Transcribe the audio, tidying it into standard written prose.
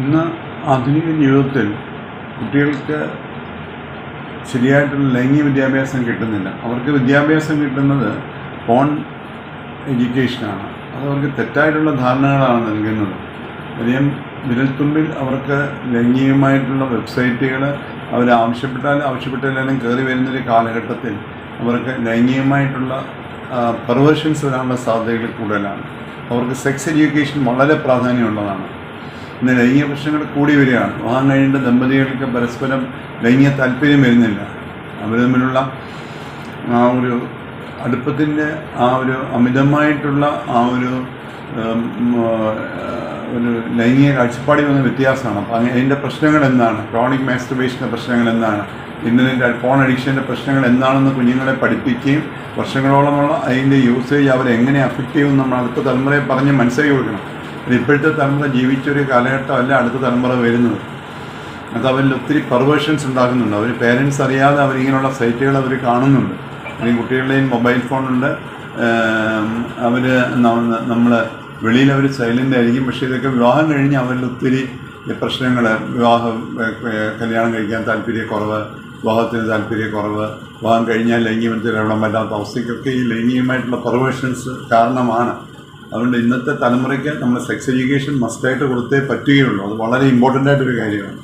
ഇന്ന് ആധുനിക ജീവിതത്തിൽ കുട്ടികൾക്ക് ശരിയായിട്ടുള്ള ലൈംഗിക വിദ്യാഭ്യാസം കിട്ടുന്നില്ല. അവർക്ക് വിദ്യാഭ്യാസം കിട്ടുന്നത് ഫോൺ എഡ്യൂക്കേഷനാണ്. അതവർക്ക് തെറ്റായിട്ടുള്ള ധാരണകളാണ് നൽകുന്നത്. അധികം വിരൽത്തുമ്പിൽ അവർക്ക് ലൈംഗികമായിട്ടുള്ള വെബ്സൈറ്റുകൾ ആവശ്യപ്പെട്ടാലും കയറി വരുന്നൊരു കാലഘട്ടത്തിൽ അവർക്ക് ലൈംഗികമായിട്ടുള്ള പെർവേർഷൻസ് വരാനുള്ള സാധ്യതകൾ കൂടുതലാണ്. അവർക്ക് സെക്സ് എഡ്യൂക്കേഷൻ വളരെ പ്രാധാന്യമുള്ളതാണ്. ഇന്ന് ലൈംഗിക പ്രശ്നങ്ങൾ കൂടി വരികയാണ്. വിവാഹം കഴിഞ്ഞിട്ട് ദമ്പതികൾക്ക് പരസ്പരം ലൈംഗിക താല്പര്യം വരുന്നില്ല. അവർ തമ്മിലുള്ള ആ ഒരു അടുപ്പത്തിൻ്റെ ആ ഒരു അമിതമായിട്ടുള്ള ആ ഒരു ലൈംഗിക കാഴ്ചപ്പാടിൽ വന്ന വ്യത്യാസമാണ്. അപ്പോൾ അതിൻ്റെ പ്രശ്നങ്ങൾ എന്താണ്, ക്രോണിക് മാസ്റ്റുർബേഷൻ്റെ പ്രശ്നങ്ങൾ എന്താണ്, ഇൻ്റർനെറ്റ് ഫോൺ അഡിക്ഷൻ്റെ പ്രശ്നങ്ങൾ എന്താണെന്ന് കുഞ്ഞുങ്ങളെ പഠിപ്പിക്കുകയും വർഷങ്ങളോളമുള്ള അതിൻ്റെ യൂസേജ് അവരെങ്ങനെ അഫക്റ്റ് ചെയ്യുമെന്ന് നമ്മൾ അടുത്ത തലമുറയെ പറഞ്ഞ് മനസ്സിലാക്കി കൊടുക്കണം. ഇപ്പോഴത്തെ തലമുറ ജീവിച്ചൊരു കാലഘട്ടമല്ല അടുത്ത തലമുറ വരുന്നത്. അത് അവരിൽ ഒത്തിരി പെർവേർഷൻസ് ഉണ്ടാക്കുന്നുണ്ട്. അവർ പേരൻസ് അറിയാതെ അവരിങ്ങനെയുള്ള സൈറ്റുകൾ അവർ കാണുന്നുണ്ട്. അല്ലെങ്കിൽ കുട്ടികളുടെയും മൊബൈൽ ഫോണുണ്ട്. അവർ നമ്മൾ വെളിയിൽ അവർ സൈലൻ്റ് ആയിരിക്കും. പക്ഷേ ഇതൊക്കെ വിവാഹം കഴിഞ്ഞ് അവരിൽ ഒത്തിരി പ്രശ്നങ്ങൾ, കല്യാണം കഴിക്കാൻ താല്പര്യക്കുറവ്, വിവാഹത്തിന് താല്പര്യക്കുറവ്, വിവാഹം കഴിഞ്ഞാൽ ലൈംഗികത്തിൽ ഇടപെടാൻ പറ്റാത്ത അവസ്ഥയ്ക്കൊക്കെ ഈ ലൈംഗികമായിട്ടുള്ള പെർവേർഷൻസ് കാരണമാണ്. അതുകൊണ്ട് ഇന്നത്തെ തലമുറയ്ക്ക് നമ്മൾ സെക്സ് എഡ്യൂക്കേഷൻ മസ്റ്റായിട്ട് കൊടുത്തേ പറ്റുകയുള്ളൂ. അത് വളരെ ഇമ്പോർട്ടൻ്റ് ആയിട്ടൊരു കാര്യമാണ്.